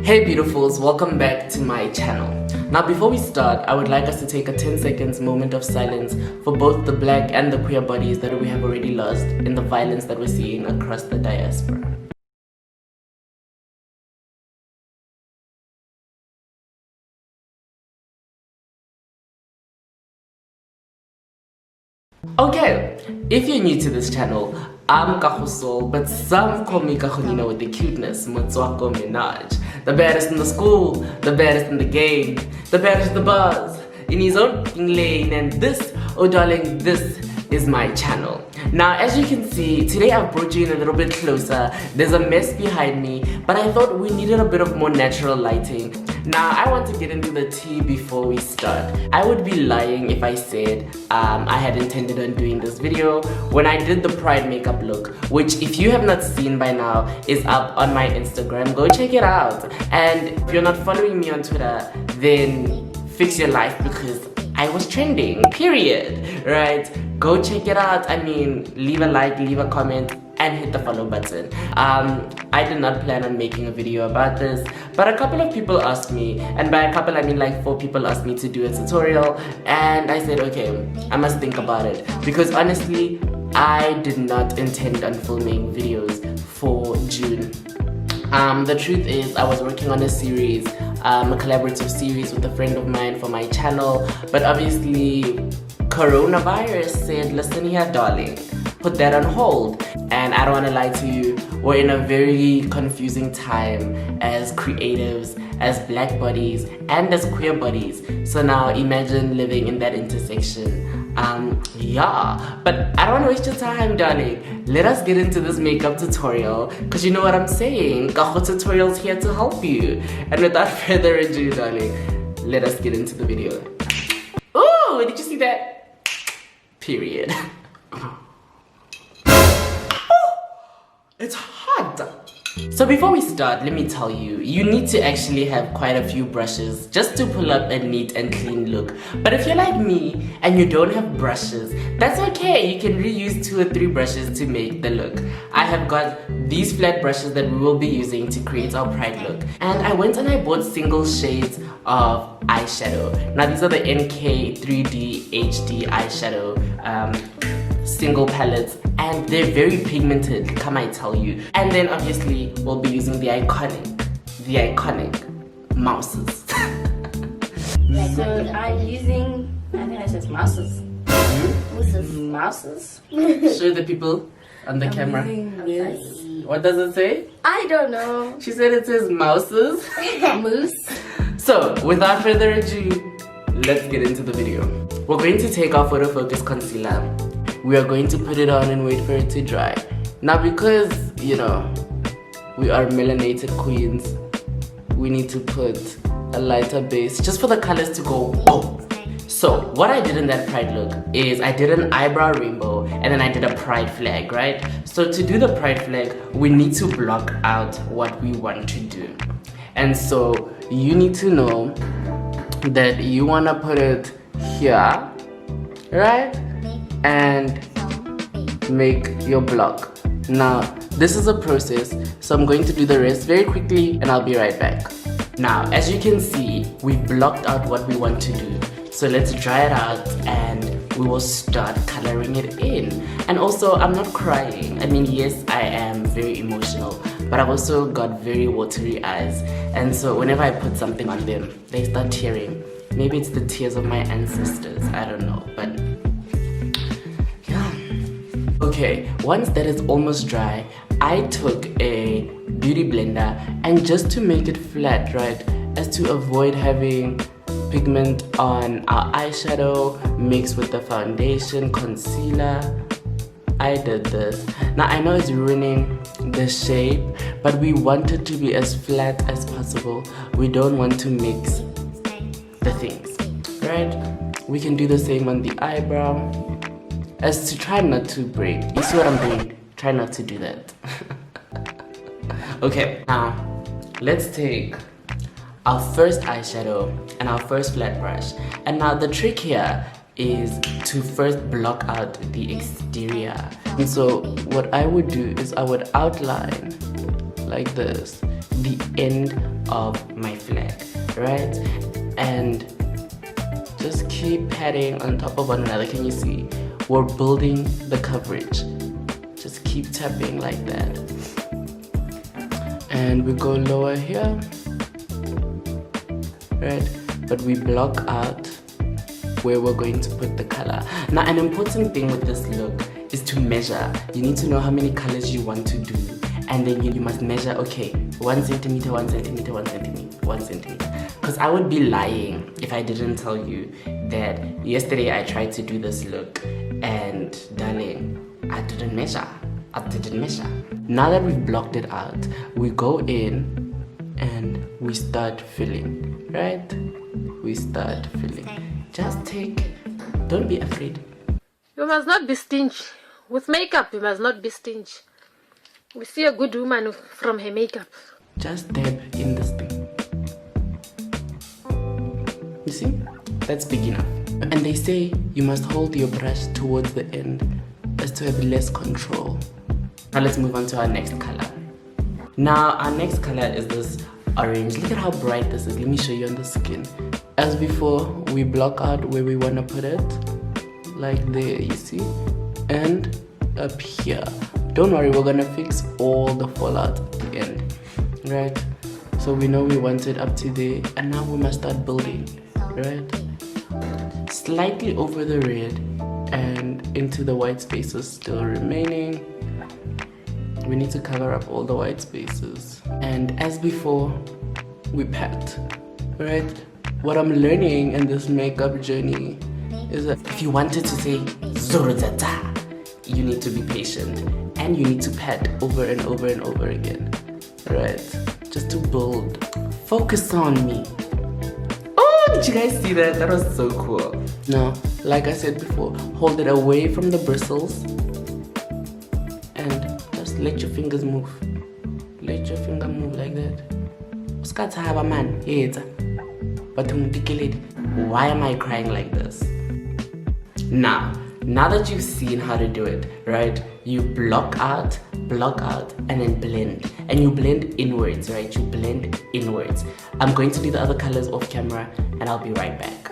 Hey beautifuls, welcome back to my channel. Now before we start, I would like us to take a 10 seconds moment of silence for both the black and the queer bodies that we have already lost in the violence that we're seeing across the diaspora. Okay, if you're new to this channel, I'm Kago Saul, but some call me Kagonina with the cuteness, Motswako Minaj. The baddest in the school, the baddest in the game, the baddest the buzz, in his own lane, and this, oh darling, this is my channel. Now as you can see, today I've brought you in a little bit closer. There's a mess behind me, but I thought we needed a bit of more natural lighting. Now I want to get into the tea before we start. I would be lying if I said I had intended on doing this video when I did the pride makeup look, which if you have not seen by now is up on my Instagram. Go check it out. And if you're not following me on Twitter, then fix your life because I was trending, period, right? Go check it out. I mean, leave a like, leave a comment, and hit the follow button. I did not plan on making a video about this, but a couple of people asked me, and by a couple I mean like 4 people asked me to do a tutorial, and I said, okay, I must think about it, because honestly, I did not intend on filming videos for June. The truth is, I was working on a series, a collaborative series with a friend of mine for my channel, but obviously coronavirus said, listen here darling, put that on hold. And I don't want to lie to you, we're in a very confusing time as creatives, as black bodies, and as queer bodies. So now imagine living in that intersection. Yeah, but I don't want to waste your time, darling. Let us get into this makeup tutorial, because you know what I'm saying, Kago Tutorial's here to help you. And without further ado, darling, let us get into the video. Ooh, did you see that? Period. It's hot! So before we start, let me tell you, you need to actually have quite a few brushes just to pull up a neat and clean look. But if you're like me and you don't have brushes, that's okay. You can reuse 2 or 3 brushes to make the look. I have got these flat brushes that we will be using to create our pride look. And I went and I bought single shades of eyeshadow. Now these are the NK 3D HD eyeshadow single palettes, and they're very pigmented, come I tell you. And then obviously we'll be using the iconic mouses. So I'm using, I think I said mouses. Mouses. Show the people on the camera. What does it say? I don't know. She said it says mouses. Moose. So without further ado, let's get into the video. We're going to take our photo focus concealer. We are going to put it on and wait for it to dry. Now because, you know, we are melanated queens, we need to put a lighter base just for the colors to go boom. So what I did in that pride look is I did an eyebrow rainbow and then I did a pride flag, right? So to do the pride flag, we need to block out what we want to do. And so you need to know that you want to put it here, right? And make your block. Now this is a process, so I'm going to do the rest very quickly and I'll be right back. Now as you can see, we've blocked out what we want to do, so let's dry it out and we will start coloring it in. And also, I'm not crying. I mean, yes, I am very emotional, but I've also got very watery eyes, and so whenever I put something on them, they start tearing. Maybe it's the tears of my ancestors, I don't know, but okay, once that is almost dry, I took a beauty blender, and just to make it flat, right, as to avoid having pigment on our eyeshadow mixed with the foundation, concealer, I did this. Now I know it's ruining the shape, but we want it to be as flat as possible. We don't want to mix the things, right? We can do the same on the eyebrow, as to try not to break. You see what I'm doing? Try not to do that. Okay, now let's take our first eyeshadow and our first flat brush. And now the trick here is to first block out the exterior. And so what I would do is I would outline like this, the end of my flag, right? And just keep patting on top of one another. Can you see? We're building the coverage. Just keep tapping like that. And we go lower here, right? But we block out where we're going to put the color. Now, an important thing with this look is to measure. You need to know how many colors you want to do, and then you must measure, okay, 1 centimeter, 1 centimeter, 1 centimeter, 1 centimeter. Because I would be lying if I didn't tell you that yesterday I tried to do this look and darling, I didn't measure. Now that we've blocked it out, we go in and we start filling, right? We start filling. Just take, don't be afraid. You must not be stingy. With makeup, you must not be stingy. We see a good woman from her makeup. Just dab in this thing. You see? That's big enough. And they say you must hold your brush towards the end as to have less control. Now let's move on to our next color. Now our next color is this orange. Look at how bright this is. Let me show you on the skin. As before, we block out where we want to put it. Like there, you see? And up here. Don't worry, we're gonna fix all the fallout at the end. Right? So we know we want it up to there. And now we must start building. Right? Slightly over the red and into the white spaces still remaining. We need to cover up all the white spaces. And as before, we pat, right? What I'm learning in this makeup journey is that if you wanted to say Zorozata, you need to be patient and you need to pat over and over and over again, right? Just to build. Focus on me. Oh, did you guys see that? That was so cool. Now, like I said before, hold it away from the bristles and just let your fingers move. Let your finger move like that. But why am I crying like this? Now that you've seen how to do it, right? You block out, and then blend. And you blend inwards, right? You blend inwards. I'm going to do the other colors off camera and I'll be right back.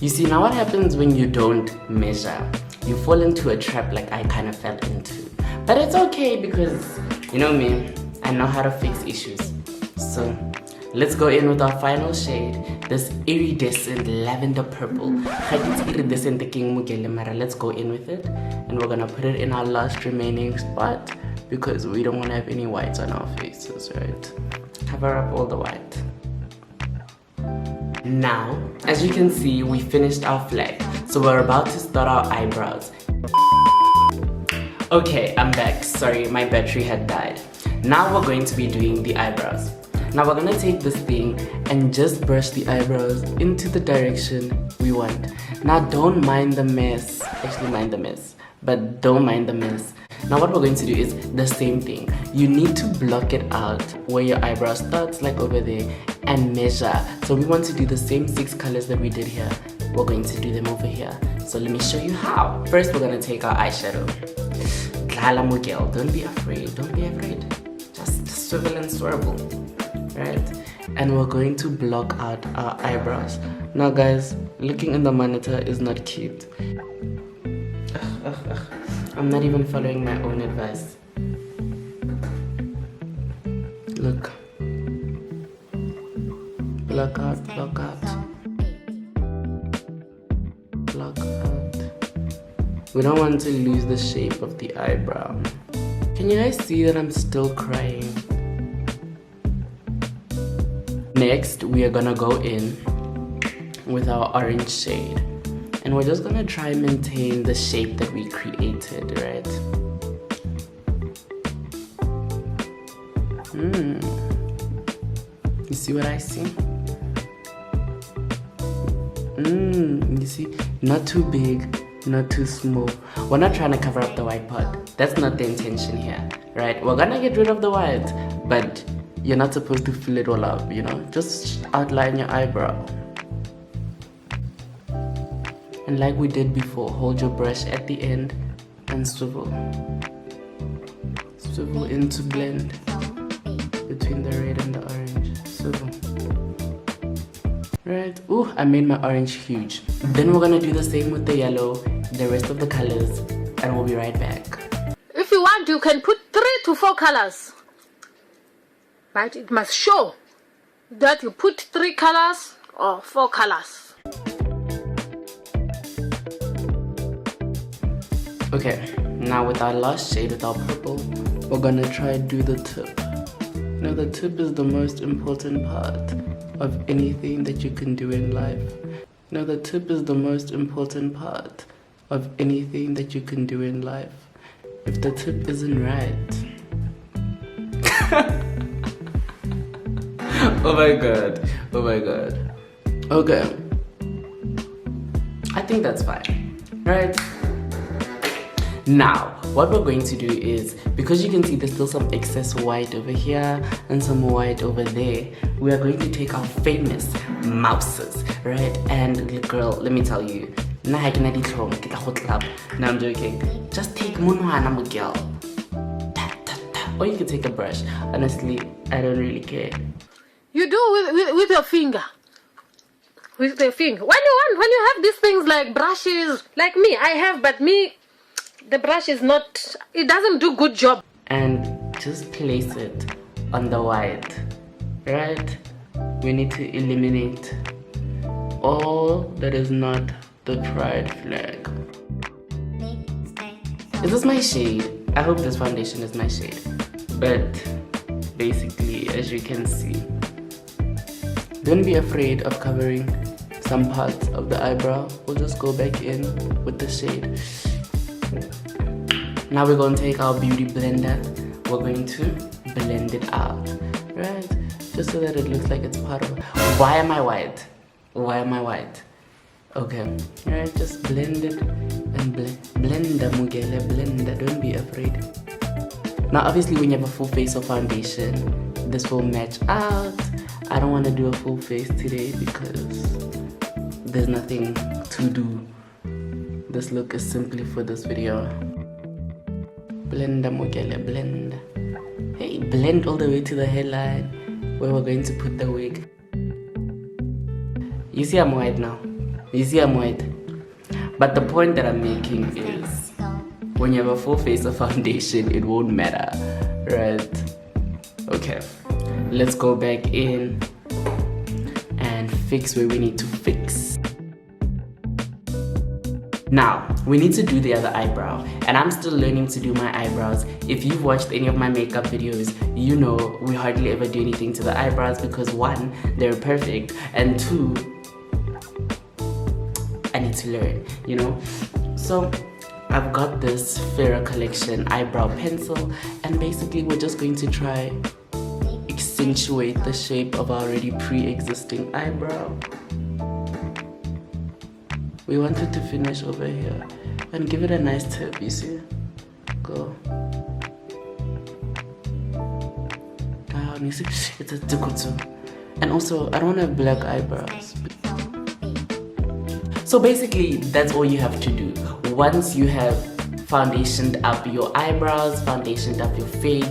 You see, now what happens when you don't measure? You fall into a trap like I kind of fell into. But it's okay because, you know me, I know how to fix issues. So, let's go in with our final shade, this iridescent lavender purple. Let's go in with it. And we're gonna put it in our last remaining spot because we don't want to have any whites on our faces, right? Cover up all the white. Now, as you can see, we finished our flag. So we're about to start our eyebrows. Okay, I'm back. Sorry, my battery had died. Now we're going to be doing the eyebrows. Now we're gonna take this thing and just brush the eyebrows into the direction we want. Now don't mind the mess. Actually mind the mess, but don't mind the mess. Now what we're going to do is the same thing. You need to block it out where your eyebrow starts, like over there, and measure. So we want to do the same 6 colors that we did here. We're going to do them over here. So let me show you how. First we're gonna take our eyeshadow. Don't be afraid, don't be afraid. Just swivel and swivel. Right? And we're going to block out our eyebrows. Now guys, looking in the monitor is not cute. I'm not even following my own advice. Look. Block out, block out. Block out. We don't want to lose the shape of the eyebrow. Can you guys see that I'm still crying? Next, we are gonna go in with our orange shade. And we're just gonna try and maintain the shape that we created, right? You see what I see? You see? Not too big, not too small. We're not trying to cover up the white part. That's not the intention here, right? We're gonna get rid of the white, but you're not supposed to fill it all up, you know? Just outline your eyebrow. And like we did before, hold your brush at the end and swivel. swivel in to blend between the red and the orange. Swivel. Right. Ooh, I made my orange huge. Then we're gonna do the same with the yellow, the rest of the colors, and we'll be right back. If you want, you can put 3 to 4 colors. Right? It must show that you put 3 colors or 4 colors. Okay, now with our last shade, with our purple, we're gonna try do the tip. Now the tip is the most important part of anything that you can do in life. Now the tip is the most important part of anything that you can do in life. If the tip isn't right. Oh my god. Oh my god. Okay. I think that's fine. Right? Now, what we're going to do is, because you can see there's still some excess white over here and some white over there, we are going to take our famous mouses, right? And girl, let me tell you, no, I'm joking. Just take Munwana Mugel. Or you can take a brush. Honestly, I don't really care. You do with your finger. With your finger. When you have these things like brushes, like me, I have, but me, the brush is not, it doesn't do good job. And just place it on the white, right? We need to eliminate all that is not the pride flag. Is this my shade? I hope this foundation is my shade. But basically, as you can see, don't be afraid of covering some parts of the eyebrow. We'll just go back in with the shade. Now we're going to take our beauty blender. We're going to blend it out, right? Just so that it looks like it's part of it. Why am I white? Why am I white? Okay, all right, just blend it and blender, Mugele, blender. Don't be afraid. Now, obviously, when you have a full face of foundation, this will match out. I don't want to do a full face today because there's nothing to do. This look is simply for this video. Blender, Mugele, blend. Hey, blend all the way to the hairline where we're going to put the wig. You see I'm white now. You see I'm white. But the point that I'm making is, when you have a full face of foundation, it won't matter, right? Okay, let's go back in and fix where we need to fix. Now, we need to do the other eyebrow, and I'm still learning to do my eyebrows. If you've watched any of my makeup videos, you know we hardly ever do anything to the eyebrows because 1, they're perfect, and 2, I need to learn, you know? So, I've got this Farrah Collection eyebrow pencil, and basically we're just going to try accentuate the shape of our already pre-existing eyebrow. We want it to finish over here and give it a nice tip, you see? Go down, you see? It's a tukutu. And also, I don't want to have black eyebrows. So basically, that's all you have to do. Once you have foundationed up your eyebrows, foundationed up your face,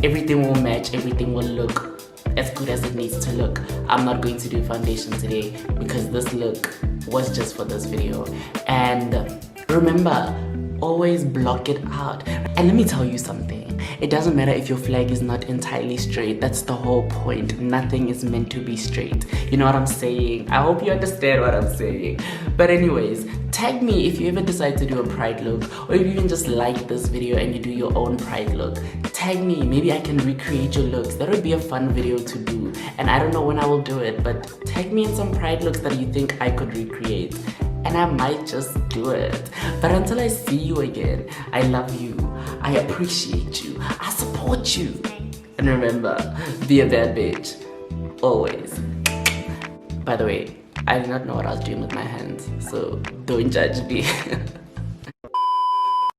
everything will match, everything will look as good as it needs to look. I'm not going to do foundation today because this look was just for this video. And remember, always block it out. And let me tell you something. It doesn't matter if your flag is not entirely straight. That's the whole point. Nothing is meant to be straight. You know what I'm saying? I hope you understand what I'm saying. But anyways, tag me if you ever decide to do a pride look, or if you even just like this video and you do your own pride look. Tag me, maybe I can recreate your looks. That would be a fun video to do. And I don't know when I will do it, but tag me in some pride looks that you think I could recreate. And I might just do it. But until I see you again, I love you, I appreciate you, I support you. And remember, be a bad bitch. Always. By the way, I did not know what I was doing with my hands, so don't judge me.